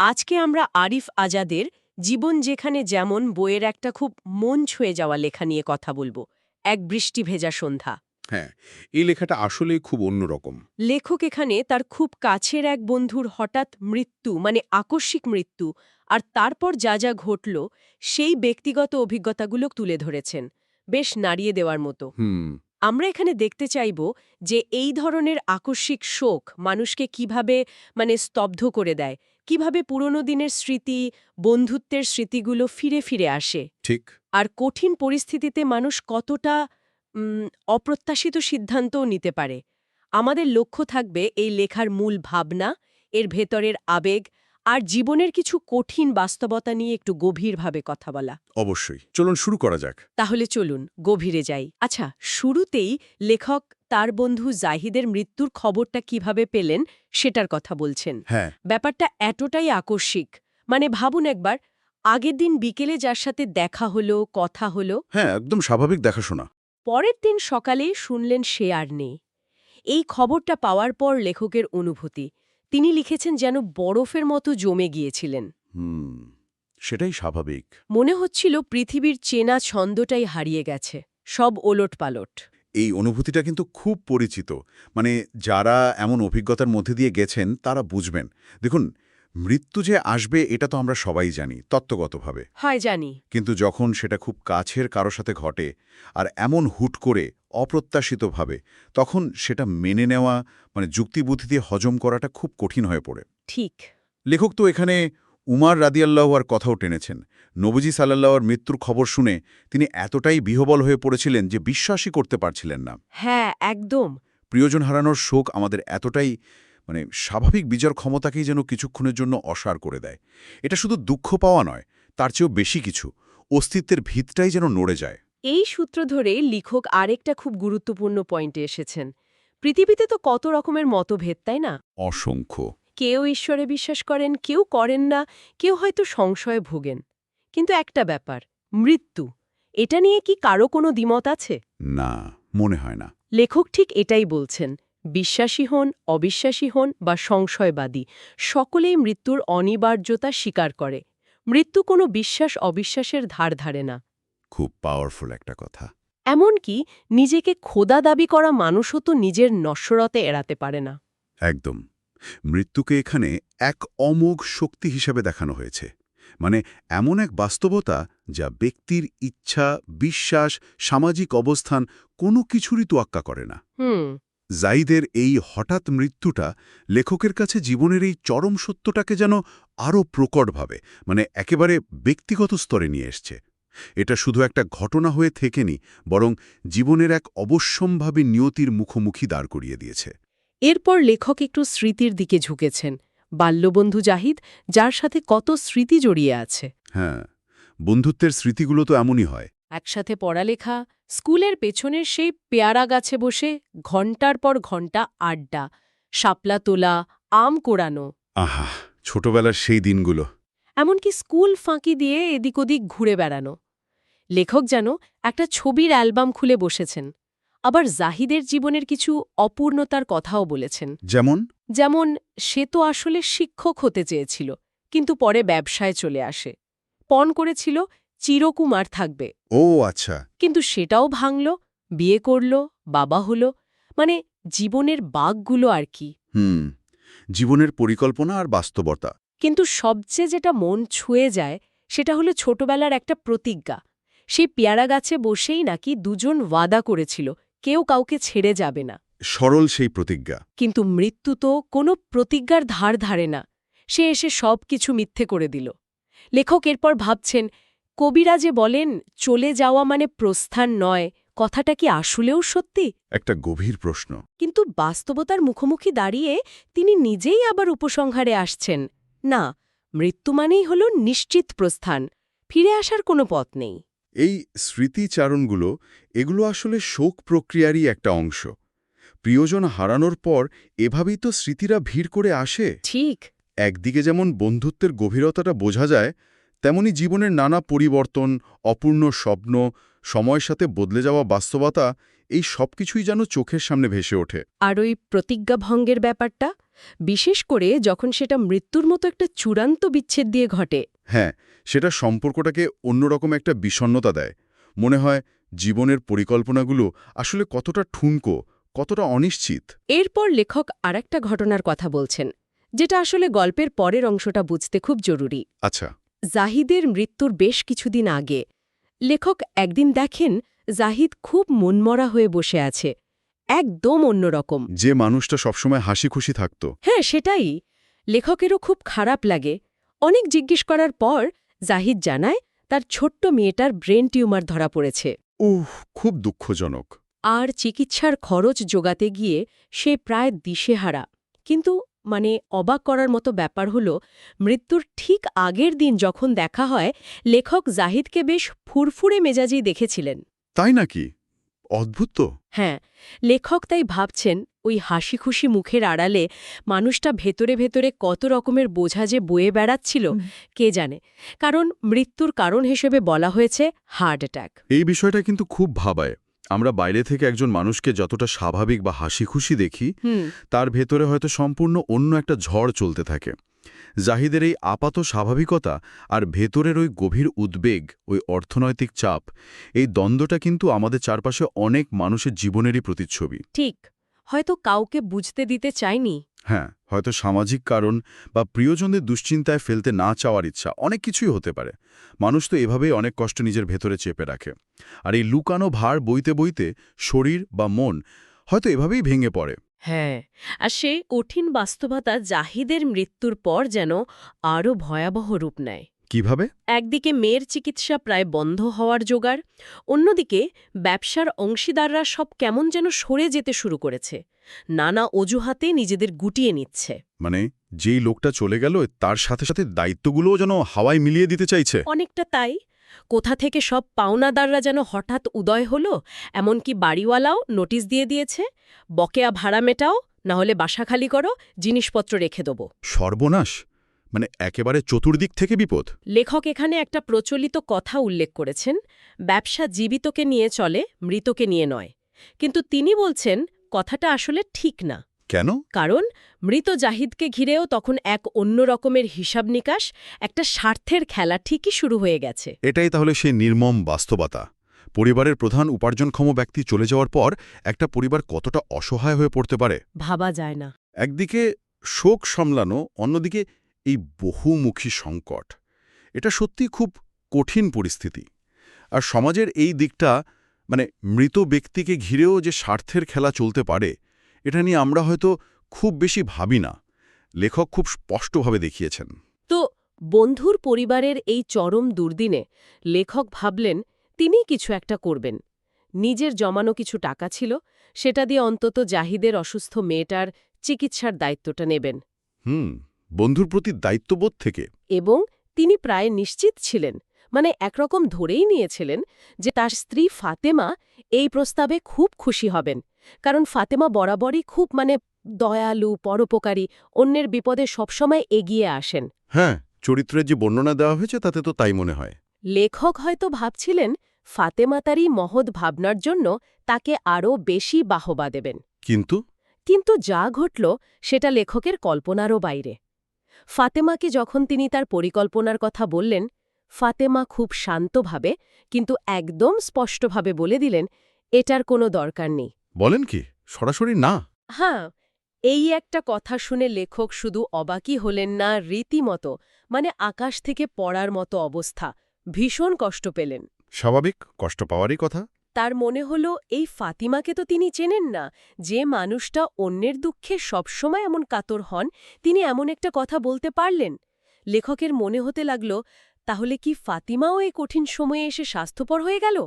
আজকে আমরা আরিফ আজাদের জীবন যেখানে যেমন বইয়ের একটা খুব মন ছুঁয়ে যাওয়া লেখা নিয়ে কথা বলবো। এক বৃষ্টি ভেজা সন্ধ্যা। হ্যাঁ, এই লেখাটা আসলেই খুব অন্যরকম। লেখক এখানে তার খুব কাছের এক বন্ধুর হঠাৎ মৃত্যু মানে আকস্মিক মৃত্যু আর তারপর যা যা ঘটল সেই ব্যক্তিগত অভিজ্ঞতাগুলো তুলে ধরেছেন, বেশ নাড়িয়ে দেওয়ার মতো। হুম। আমরা এখানে দেখতে চাইব যে এই ধরনের আকস্মিক শোক মানুষকে কিভাবে স্তব্ধ করে দেয়, কিভাবে পুরনো দিনের স্মৃতি, বন্ধুত্বের স্মৃতিগুলো ফিরে ফিরে আসে, ঠিক। আর কঠিন পরিস্থিতিতে মানুষ কতটা অপ্রত্যাশিত সিদ্ধান্তও নিতে পারে। আমাদের লক্ষ্য থাকবে এই লেখার মূল ভাবনা, এর ভেতরের আবেগ আর জীবনের কিছু কঠিন বাস্তবতা নিয়ে একটু গভীরভাবে কথা বলা। অবশ্যই, চলুন শুরু করা যাক। তাহলে চলুন গভীরে যাই। আচ্ছা, শুরুতেই লেখক তার বন্ধু জাহিদের মৃত্যুর খবরটা কিভাবে পেলেন সেটার কথা বলছেন। হ্যাঁ। ব্যাপারটা এতটাই আকস্মিক, ভাবুন একবার, আগের দিন বিকেলে যার সাথে দেখা হলো, কথা হলো, হ্যাঁ, একদম স্বাভাবিক দেখাশোনা। পরের দিন সকালেই শুনলেন সে আর নেই। এই খবরটা পাওয়ার পর লেখকের অনুভূতি, তিনি লিখেছেন যেন বরফের মতো জমে গিয়েছিলেন। হুম, সেটাই স্বাভাবিক। মনে হচ্ছিল পৃথিবীর চেনা ছন্দটাই হারিয়ে গেছে, সব ওলটপালট। এই অনুভূতিটা কিন্তু খুব পরিচিত। মানে যারা এমন অভিজ্ঞতার মধ্যে দিয়ে গেছেন তারা বুঝবেন। দেখুন, মৃত্যু যে আসবে এটা তো আমরা সবাই জানি তত্ত্বগতভাবে। হয় জানি। কিন্তু যখন সেটা খুব কাছের কারো সাথে ঘটে আর এমন হুট করে অপ্রত্যাশিতভাবে, তখন সেটা মেনে নেওয়া যুক্তিবুদ্ধি দিয়ে হজম করাটা খুব কঠিন হয়ে পড়ে। ঠিক। লেখক তো এখানে উমার রাদিয়াল্লাহর কথাও টেনেছেন। নবীজি সাল্লাল্লাহর মৃত্যুর খবর শুনে তিনি এতটাই বিহ্বল হয়ে পড়েছিলেন যে বিশ্বাসই করতে পারছিলেন না। হ্যাঁ, একদম। প্রিয়জন হারানোর শোক আমাদের এতটাই স্বাভাবিক বিচার ক্ষমতাকেই যেন কিছুক্ষণের জন্য অসাড় করে দেয়। এটা শুধু দুঃখ পাওয়া নয়, তার চেয়েও বেশি কিছু, অস্তিত্বের ভিতটাই যেন নড়ে যায়। এই সূত্র ধরে লেখক আরেকটা খুব গুরুত্বপূর্ণ পয়েন্টে এসেছেন। পৃথিবীতে তো কত রকমের মতভেদ, তাই না? অসংখ্য। কেউ ঈশ্বরে বিশ্বাস করেন, কেউ করেন না, কেউ হয়তো সংশয়ে ভোগেন। কিন্তু একটা ব্যাপার, মৃত্যু, এটা নিয়ে কি কারো কোনো দ্বিমত আছে? না, মনে হয় না। লেখক ঠিক এটাই বলছেন। বিশ্বাসী হন, অবিশ্বাসী হন বা সংশয়বাদী, সকলেই মৃত্যুর অনিবার্যতা স্বীকার করে। মৃত্যু কোনো বিশ্বাস অবিশ্বাসের ধার ধারে না। খুব পাওয়ারফুল একটা কথা। এমনকি নিজেকে খোদা দাবি করা মানুষও তো নিজের নশ্বরতে এড়াতে পারে না। একদম। মৃত্যুকে এখানে এক অমোঘ শক্তি হিসেবে দেখানো হয়েছে। এমন এক বাস্তবতা যা ব্যক্তির ইচ্ছা, বিশ্বাস, সামাজিক অবস্থান কোনো কিছুরই তোয়াক্কা করে না। হুম। জাইদের এই হঠাৎ মৃত্যুটা লেখকের কাছে জীবনের এই চরম সত্যটাকে যেন আরও প্রকটভাবে, একেবারে ব্যক্তিগত স্তরে নিয়ে এসছে। এটা শুধু একটা ঘটনা হয়ে থেকেনি, বরং জীবনের এক অবশ্যম্ভাবী নিয়তির মুখোমুখি দাঁড় করিয়ে দিয়েছে। এরপর লেখক একটু স্মৃতির দিকে ঝুঁকেছেন। বাল্যবন্ধু জাহিদ, যার সাথে কত স্মৃতি জড়িয়ে আছে। হ্যাঁ, বন্ধুত্বের স্মৃতিগুলো তো এমনই হয়। একসাথে পড়ালেখা, স্কুলের পেছনের সেই পেয়ারা গাছে বসে ঘণ্টার পর ঘণ্টা আড্ডা, শাপলা তোলা, আম কোড়ানো, আহা, ছোটবেলার সেই দিনগুলো। এমনকি স্কুল ফাঁকি দিয়ে এদিক ওদিক ঘুরে বেড়ানো। লেখক যেন একটা ছবির অ্যালবাম খুলে বসেছেন। আবার জাহিদের জীবনের কিছু অপূর্ণতার কথাও বলেছেন। যেমন? যেমন, সে তো আসলে শিক্ষক হতে চেয়েছিল, কিন্তু পরে ব্যবসায় চলে আসে। পণ করেছিল চিরকুমার থাকবে, ও আচ্ছা। কিন্তু সেটাও ভাঙল, বিয়ে করল, বাবা হলো, জীবনের বাঁকগুলো আর কি। হুম, জীবনের পরিকল্পনা আর বাস্তবতা। কিন্তু সবচেয়ে যেটা মন ছুঁয়ে যায় সেটা হলো ছোটবেলার একটা প্রতিজ্ঞা। সেই পেয়ারা গাছে বসেই নাকি দুজন ওয়াদা করেছিল কেউ কাউকে ছেড়ে যাবে না। সরল সেই প্রতিজ্ঞা। কিন্তু মৃত্যু তো কোনো প্রতিজ্ঞার ধার ধারে না, সে এসে সব কিছু মিথ্যে করে দিল। লেখক এরপর ভাবছেন, কবিরা যে বলেন চলে যাওয়া মানে প্রস্থান নয়, কথাটা কি আসলেও সত্যি? একটা গভীর প্রশ্ন। কিন্তু বাস্তবতার মুখোমুখি দাঁড়িয়ে তিনি নিজেই আবার উপসংহারে আসছেন, না, মৃত্যু মানেই হল নিশ্চিত প্রস্থান, ফিরে আসার কোনো পথ নেই। এই স্মৃতিচারণগুলো, এগুলো আসলে শোক প্রক্রিয়ারই একটা অংশ। প্রিয়জন হারানোর পর এভাবেই তো স্মৃতিরা ভিড় করে আসে। ঠিক। একদিকে যেমন বন্ধুত্বের গভীরতাটা বোঝা যায়, তেমনি জীবনের নানা পরিবর্তন, অপূর্ণ স্বপ্ন, সময়ের সাথে বদলে যাওয়া বাস্তবতা, এই সবকিছুই যেন চোখের সামনে ভেসে ওঠে। আর ওই প্রতিজ্ঞাভঙ্গের ব্যাপারটা, বিশেষ করে যখন সেটা মৃত্যুর মতো একটা চূড়ান্ত বিচ্ছেদ দিয়ে ঘটে। হ্যাঁ, সেটা সম্পর্কটাকে অন্যরকম একটা বিষণ্ণতা দেয়। মনে হয় জীবনের পরিকল্পনাগুলো আসলে কতটা ঠুনকো, কতটা অনিশ্চিত। এরপর লেখক আরেকটা ঘটনার কথা বলছেন, যেটা আসলে গল্পের পরের অংশটা বুঝতে খুব জরুরি। আচ্ছা। জাহিদের মৃত্যুর বেশ কিছুদিন আগে লেখক একদিন দেখেন জাহিদ খুব মনমরা হয়ে বসে আছে, একদম অন্যরকম। যে মানুষটা সবসময় হাসি খুশি থাকত। হ্যাঁ, সেটাই। লেখকেরও খুব খারাপ লাগে। অনেক জিজ্ঞেস করার পর জাহিদ জানায় তার ছোট্ট মেয়েটার ব্রেন টিউমার ধরা পড়েছে। খুব দুঃখজনক। আর চিকিৎসার খরচ জোগাতে গিয়ে সে প্রায় দিশেহারা। কিন্তু অবাক করার মতো ব্যাপার হলো, মৃত্যুর ঠিক আগের দিন যখন দেখা হয়, লেখক জাহিদকে বেশ ফুরফুরে মেজাজেই দেখেছিলেন। তাই নাকি? অদ্ভুত তো। হ্যাঁ, লেখক তাই ভাবছেন ওই হাসি খুশি মুখের আড়ালে মানুষটা ভেতরে ভেতরে কত রকমের বোঝা যে বয়ে বেড়াচ্ছিল কে জানে। কারণ মৃত্যুর কারণ হিসেবে বলা হয়েছে হার্ট অ্যাটাক। এই বিষয়টা কিন্তু খুব ভাবায়। আমরা বাইরে থেকে একজন মানুষকে যতটা স্বাভাবিক বা হাসি খুশি দেখি, তার ভেতরে হয়তো সম্পূর্ণ অন্য একটা ঝড় চলতে থাকে। জাহিদের এই আপাত স্বাভাবিকতা আর ভেতরের ওই গভীর উদ্বেগ, ওই অর্থনৈতিক চাপ, এই দ্বন্দ্বটা কিন্তু আমাদের চারপাশে অনেক মানুষের জীবনেরই প্রতিচ্ছবি। ঠিক, হয়তো কাউকে বুঝতে দিতে চায়নি। হ্যাঁ, হয়তো সামাজিক কারণ বা প্রিয়জনদের দুশ্চিন্তায় ফেলতে না চাওয়ার ইচ্ছা, অনেক কিছুই হতে পারে। মানুষ তো এভাবেই অনেক কষ্ট নিজের ভেতরে চেপে রাখে। আর এই লুকানো ভার বইতে বইতে শরীর বা মন হয়তো এভাবেই ভেঙে পড়ে। হ্যাঁ, আর সেই কঠিন বাস্তবতা জাহিদের মৃত্যুর পর যেন আরও ভয়াবহ রূপ নেয়। কিভাবে? একদিকে মেয়ের চিকিৎসা প্রায় বন্ধ হওয়ার জোগাড়, অন্যদিকে ব্যবসার অংশীদাররা সব কেমন যেন সরে যেতে শুরু করেছে, নানা অজুহাতে নিজেদের গুটিয়ে নিচ্ছে। মানে যেই লোকটা চলে গেল তার সাথে সাথে দায়িত্বগুলোও যেন হাওয়ায় মিলিয়ে দিতে চাইছে। অনেকটা তাই। কোথা থেকে সব পাওনাদাররা যেন হঠাৎ উদয় হলো, এমনকি বাড়িওয়ালাও নোটিশ দিয়ে দিয়েছে, বকেয়া ভাড়া মেটাও, না হলে বাসা খালি করো, জিনিসপত্র রেখে দেব। সর্বনাশ! মানে একেবারে চতুর্দিক থেকে বিপদ। লেখক এখানে একটা প্রচলিত কথা উল্লেখ করেছেন, ব্যবসা জীবিতকে নিয়ে চলে, মৃতকে নিয়ে নয়। কিন্তু তিনি বলছেন কথাটা আসলে ঠিক না। কেন? কারণ মৃত জাহিদকে ঘিরেও তখন এক অন্য রকমের হিসাব নিকাশ, একটা স্বার্থের খেলা ঠিকই শুরু হয়ে গেছে। এটাই তাহলে সেই নির্মম বাস্তবতা। পরিবারের প্রধান উপার্জনক্ষম ব্যক্তি চলে যাওয়ার পর একটা পরিবার কতটা অসহায় হয়ে পড়তে পারে ভাবা যায় না। একদিকে শোক সামলানো, অন্যদিকে এই বহুমুখী সংকট। এটা সত্যি খুব কঠিন পরিস্থিতি। আর সমাজের এই দিকটা, মানে মৃত ব্যক্তিকে ঘিরেও যে স্বার্থের খেলা চলতে পারে, এটা নিয়ে আমরা হয়তো খুব বেশি ভাবি না। লেখক খুব স্পষ্টভাবে দেখিয়েছেন। তো বন্ধুর পরিবারের এই চরম দুর্দিনে লেখক ভাবলেন তিনি কিছু একটা করবেন। নিজের জমানো কিছু টাকা ছিল, সেটা দিয়ে অন্তত জাহিদের অসুস্থ মেয়েটার চিকিৎসার দায়িত্বটা নেবেন। বন্ধুর প্রতি দায়িত্ববোধ থেকে। এবং তিনি প্রায় নিশ্চিত ছিলেন, একরকম ধরেই নিয়েছিলেন, যে তার স্ত্রী ফাতেমা এই প্রস্তাবে খুব খুশি হবেন। কারণ ফাতেমা বরাবরই খুব দয়ালু, পরোপকারী, অন্যের বিপদে সবসময় এগিয়ে আসেন। হ্যাঁ, চরিত্রের যে বর্ণনা দেওয়া হয়েছে তাতে তো তাই মনে হয়। লেখক হয়তো ভাবছিলেন ফাতেমা তারই মহৎ ভাবনার জন্য তাকে আরও বেশি বাহবা দেবেন। কিন্তু যা ঘটল সেটা লেখকের কল্পনারও বাইরে। ফাতেমাকে যখন তিনি তার পরিকল্পনার কথা বললেন, ফাতেমা খুব শান্তভাবে কিন্তু একদম স্পষ্টভাবে বলে দিলেন এটার কোনো দরকার নেই। বলেন কি? সরাসরি না? হ্যাঁ, এই একটা কথা শুনে লেখক শুধু অবাকই হলেন না, রীতিমতো আকাশ থেকে পড়ার মতো অবস্থা, ভীষণ কষ্ট পেলেন। স্বাভাবিক, কষ্ট পাওয়ারই কথা। তার মনে হল এই ফাতিমাকে তো তিনি চেনেন না, যে মানুষটা অন্যের দুঃখে সবসময় এমন কাতর হন, তিনি এমন একটা কথা বলতে পারলেন। লেখকের মনে হতে লাগল, তাহলে কি ফাতিমাও এই কঠিন সময়ে এসে স্বাস্থ্যপর হয়ে গেল?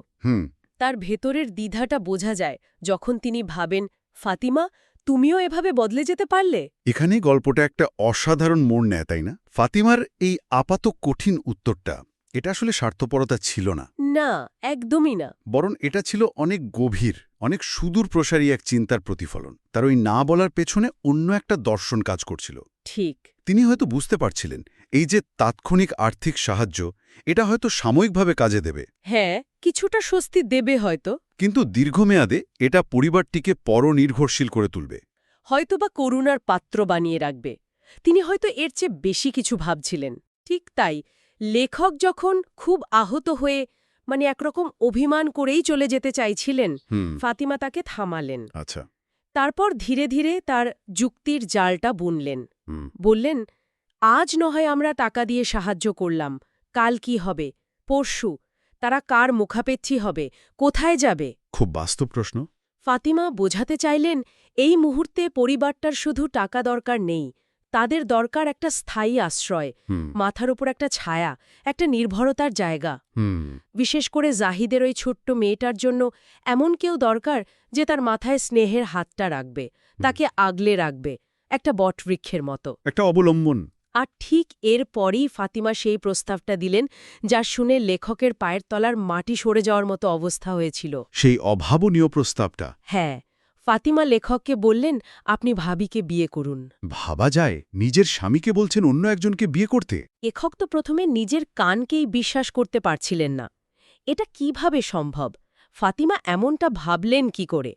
তার ভেতরের দ্বিধাটা বোঝা যায় যখন তিনি ভাবেন, ফাতিমা, তুমিও এভাবে বদলে যেতে পারলে। এখানেই গল্পটা একটা অসাধারণ মোড় নেয়, তাই না? ফাতিমার এই আপাত কঠিন উত্তরটা, এটা আসলে স্বার্থপরতা ছিল না। না, একদমই না। বরং এটা ছিল অনেক গভীর, অনেক সুদূর প্রসারী এক চিন্তার প্রতিফলন। তার ওই না বলার পেছনে অন্য একটা দর্শন কাজ করছিল। ঠিক। তিনি হয়তো বুঝতে পারছিলেন এই যে তাৎক্ষণিক আর্থিক সাহায্য, এটা হয়তো সাময়িকভাবে কাজে দেবে, হ্যাঁ, কিছুটা স্বস্তি দেবে হয়তো, কিন্তু দীর্ঘমেয়াদে এটা পরিবারটিকে পরনির্ভরশীল করে তুলবে। হয়তোবা করুণার পাত্র বানিয়ে রাখবে। তিনি হয়তো এর চেয়ে বেশি কিছু ভাবছিলেন। ঠিক তাই, লেখক যখন খুব আহত হয়ে একরকম অভিমান করেই চলে যেতে চাইছিলেন, ফাতিমা তাকে থামালেন। আচ্ছা। তারপর ধীরে ধীরে তার যুক্তির জালটা বুনলেন। বললেন, আজ নয় আমরা টাকা দিয়ে সাহায্য করলাম, কাল কি হবে, পরশু তারা কার মুখাপেক্ষী হবে, কোথায় যাবে? খুব বাস্তব প্রশ্ন। ফাতিমা বোঝাতে চাইলেন, এই মুহূর্তে পরিবারটার শুধু টাকা দরকার নেই, তাদের দরকার একটা স্থায়ী আশ্রয়, মাথার উপর একটা ছায়া, একটা নির্ভরতার জায়গা। বিশেষ করে জাহিদের ওই ছোট্ট মেয়েটার জন্য এমন কেউ দরকার যে তার মাথায় স্নেহের হাতটা রাখবে, তাকে আগলে রাখবে, একটা বটবৃক্ষের মতো, একটা অবলম্বন। আর ঠিক এরপরই ফাতিমা সেই প্রস্তাবটা দিলেন, যা শুনে লেখকের পায়ের তলার মাটি সরে যাওয়ার মতো অবস্থা হয়েছিল। সেই অভাবনীয় প্রস্তাবটা। হ্যাঁ, ফাতিমা লেখককে বললেন, আপনি ভাবিকে বিয়ে করুন। ভাবা যায়, নিজের স্বামীকে বলছেন অন্য একজনকে বিয়ে করতে? লেখক তো প্রথমে নিজের কানকেই বিশ্বাস করতে পারছিলেন না। এটা কিভাবে সম্ভব? ফাতিমা এমনটা ভাবলেন কি করে?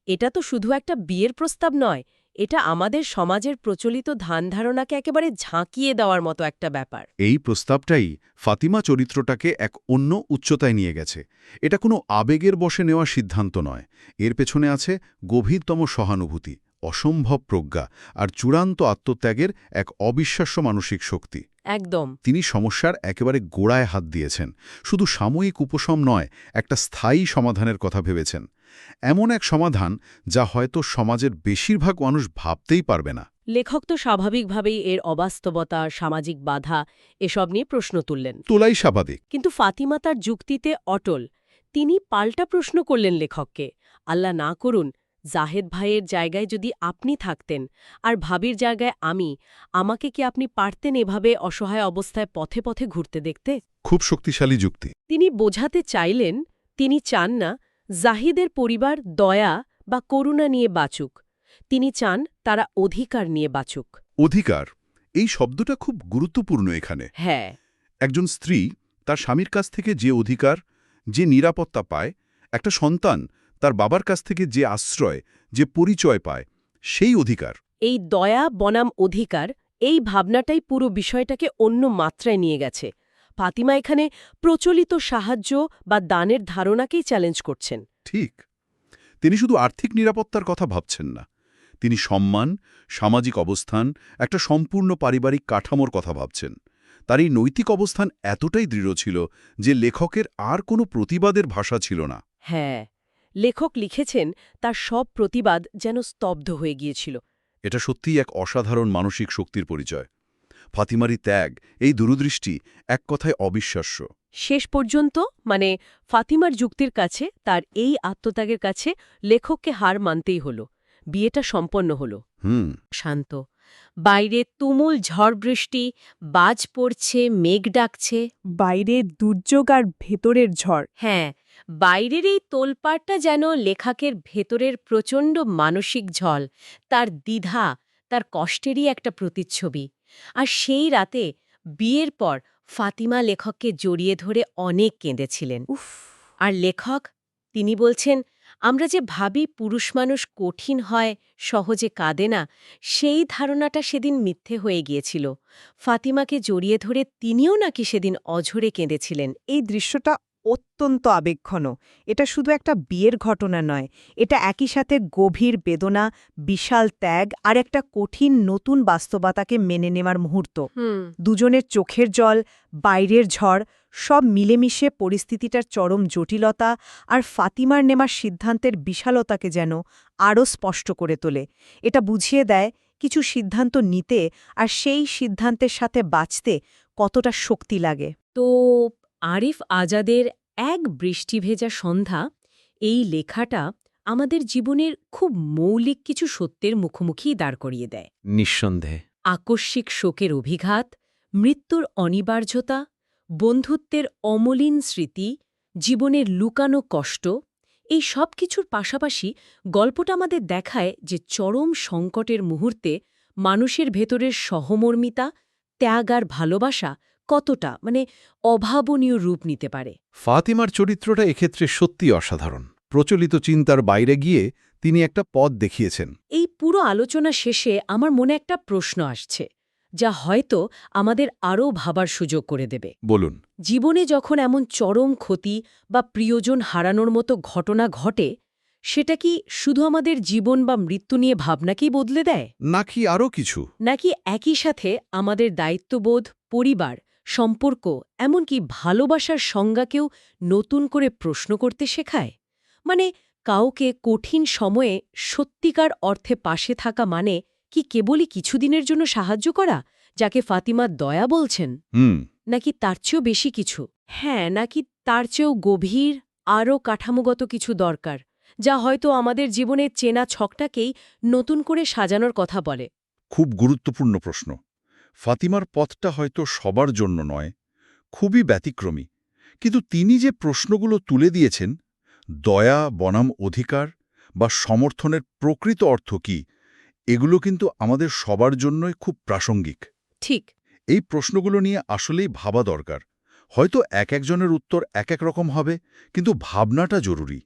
এটা তো শুধু একটা বিয়ের প্রস্তাব নয়, এটা আমাদের সমাজের প্রচলিত ধ্যানধারণাকে একেবারে ঝাঁকিয়ে দেওয়ার মতো একটা ব্যাপার। এই প্রস্তাবটাই ফাতিমা চরিত্রটাকে এক অন্য উচ্চতায় নিয়ে গেছে। এটা কোনো আবেগের বশে নেওয়া সিদ্ধান্ত নয়, এর পেছনে আছে গভীরতম সহানুভূতি, অসম্ভব প্রজ্ঞা আর চূড়ান্ত আত্মত্যাগের এক অবিশ্বাস্য মানসিক শক্তি। একদম। তিনি সমস্যার একেবারে গোড়ায় হাত দিয়েছেন, শুধু সাময়িক উপশম নয়, একটা স্থায়ী সমাধানের কথা ভেবেছেন। এমন এক সমাধান যা হয়তো সমাজের বেশিরভাগ মানুষ ভাবতেই পারবে না। লেখক তো স্বাভাবিকভাবেই এর অবাস্তবতা, সামাজিক বাধা এসব নিয়ে প্রশ্ন তুললেন। তোলাই স্বাভাবিক। কিন্তু ফাতিমা তার যুক্তিতে অটল। তিনি পাল্টা প্রশ্ন করলেন লেখককে, আল্লাহ না করুন, জাহেদ ভাইয়ের জায়গায় যদি আপনি থাকতেন আর ভাবির জায়গায় আমাকে কি আপনি পারতেন এভাবে অসহায় অবস্থায় পথে পথে ঘুরতে দেখতে? খুব শক্তিশালী যুক্তি। তিনি বোঝাতে চাইলেন, তিনি চান না জাহিদের পরিবার দয়া বা করুণা নিয়ে বাঁচুক, তিনি চান তারা অধিকার নিয়ে বাঁচুক। অধিকার, এই শব্দটা খুব গুরুত্বপূর্ণ এখানে। হ্যাঁ, একজন স্ত্রী তার স্বামীর কাছ থেকে যে অধিকার, যে নিরাপত্তা পায়, একটা সন্তান তার বাবার কাছ থেকে যে আশ্রয়, যে পরিচয় পায়, সেই অধিকার। এই দয়া বনাম অধিকার, এই ভাবনাটাই পুরো বিষয়টাকে অন্য মাত্রায় নিয়ে গেছে। ফাতিমা এখানে প্রচলিত সাহায্য বা দানের ধারণাকেই চ্যালেঞ্জ করছেন। ঠিক। তিনি শুধু আর্থিক নিরাপত্তার কথা ভাবছেন না, তিনি সম্মান, সামাজিক অবস্থান, একটা সম্পূর্ণ পারিবারিক কাঠামোর কথা ভাবছেন। তার এই নৈতিক অবস্থান এতটাই দৃঢ় ছিল যে লেখকের আর কোনো প্রতিবাদের ভাষা ছিল না। হ্যাঁ, লেখক লিখেছেন তার সব প্রতিবাদ যেন স্তব্ধ হয়ে গিয়েছিল। এটা সত্যিই এক অসাধারণ মানসিক শক্তির পরিচয়। ফাতিমারি ত্যাগ, এই দূরদৃষ্টি, এক কথায় অবিশ্বাস্য। শেষ পর্যন্ত ফাতিমার যুক্তির কাছে, তার এই আত্মত্যাগের কাছে লেখককে হার মানতেই হল। বিয়েটা সম্পন্ন হল। শান্ত, বাইরে তুমুল ঝড় বৃষ্টি, বাজ পড়ছে, মেঘ ডাকছে। বাইরে দুর্যোগ আর ভেতরের ঝড়। হ্যাঁ, বাইরের এই তোলপাড়টা যেন লেখকের ভেতরের প্রচণ্ড মানসিক ঝড়, তার দ্বিধা, তার কষ্টেরই একটা প্রতিচ্ছবি। আর সেই রাতে বিয়ের পর ফাতিমা লেখককে জড়িয়ে ধরে অনেক কেঁদেছিলেন। আর লেখক, তিনি বলছেন, আমরা যে ভাবি পুরুষ মানুষ কঠিন হয়, সহজে কাঁদে না, সেই ধারণাটা সেদিন মিথ্যে হয়ে গিয়েছিল। ফাতিমাকে জড়িয়ে ধরে তিনিও নাকি সেদিন অঝরে কেঁদেছিলেন। এই দৃশ্যটা অত্যন্ত আবেগঘন। এটা শুধু একটা বিয়ের ঘটনা নয়, এটা একই সাথে গভীর বেদনা, বিশাল ত্যাগ আর একটা কঠিন নতুন বাস্তবতাকে মেনে নেওয়ার মুহূর্ত। দুজনের চোখের জল, বাইরের ঝড়, সব মিলেমিশে পরিস্থিতিটার চরম জটিলতা আর ফাতিমার নেওয়ার সিদ্ধান্তের বিশালতাকে যেন আরও স্পষ্ট করে তোলে। এটা বুঝিয়ে দেয় কিছু সিদ্ধান্ত নিতে আর সেই সিদ্ধান্তের সাথে বাঁচতে কতটা শক্তি লাগে। তো আরিফ আজাদের এক বৃষ্টিভেজা সন্ধ্যা, এই লেখাটা আমাদের জীবনের খুব মৌলিক কিছু সত্যের মুখোমুখি দাঁড় করিয়ে দেয়। নিঃসন্দেহে। আকস্মিক শোকের অভিঘাত, মৃত্যুর অনিবার্যতা, বন্ধুত্বের অমলিন স্মৃতি, জীবনের লুকানো কষ্ট, এই সব কিছুর পাশাপাশি গল্পটা আমাদের দেখায় যে চরম সংকটের মুহূর্তে মানুষের ভেতরের সহমর্মিতা, ত্যাগ আর ভালোবাসা কতটা অভাবনীয় রূপ নিতে পারে। ফাতিমার চরিত্রটা এক্ষেত্রে সত্যি অসাধারণ। প্রচলিত চিন্তার বাইরে গিয়ে তিনি একটা পথ দেখিয়েছেন। এই পুরো আলোচনা শেষে আমার মনে একটা প্রশ্ন আসছে, যা হয়তো আমাদের আরও ভাবার সুযোগ করে দেবে। বলুন। জীবনে যখন এমন চরম ক্ষতি বা প্রিয়জন হারানোর মতো ঘটনা ঘটে, সেটা কি শুধু আমাদের জীবন বা মৃত্যু নিয়ে ভাবনাকেই বদলে দেয়, নাকি আরও কিছু? নাকি একই সাথে আমাদের দায়িত্ববোধ, পরিবার, সম্পর্ক, এমনকি ভালোবাসার সংজ্ঞাকেও নতুন করে প্রশ্ন করতে শেখায়? কাউকে কঠিন সময়ে সত্যিকার অর্থে পাশে থাকা মানে কি কেবলই কিছুদিনের জন্য সাহায্য করা, যাকে ফাতিমা দয়া বলছেন? নাকি তার চেয়েও বেশি কিছু? হ্যাঁ, নাকি তার চেয়েও গভীর, আরও কাঠামোগত কিছু দরকার, যা হয়তো আমাদের জীবনের চেনা ছকটাকেই নতুন করে সাজানোর কথা বলে? খুব গুরুত্বপূর্ণ প্রশ্ন। ফাতিমার পথটা হয়তো সবার জন্য নয়, খুবই ব্যতিক্রমী, কিন্তু তিনি যে প্রশ্নগুলো তুলে দিয়েছেন, দয়া বনাম অধিকার বা সমর্থনের প্রকৃত অর্থ কী, এগুলো কিন্তু আমাদের সবার জন্যই খুব প্রাসঙ্গিক। ঠিক। এই প্রশ্নগুলো নিয়ে আসলেই ভাবা দরকার। হয়তো এক একজনের উত্তর এক এক রকম হবে, কিন্তু ভাবনাটা জরুরি।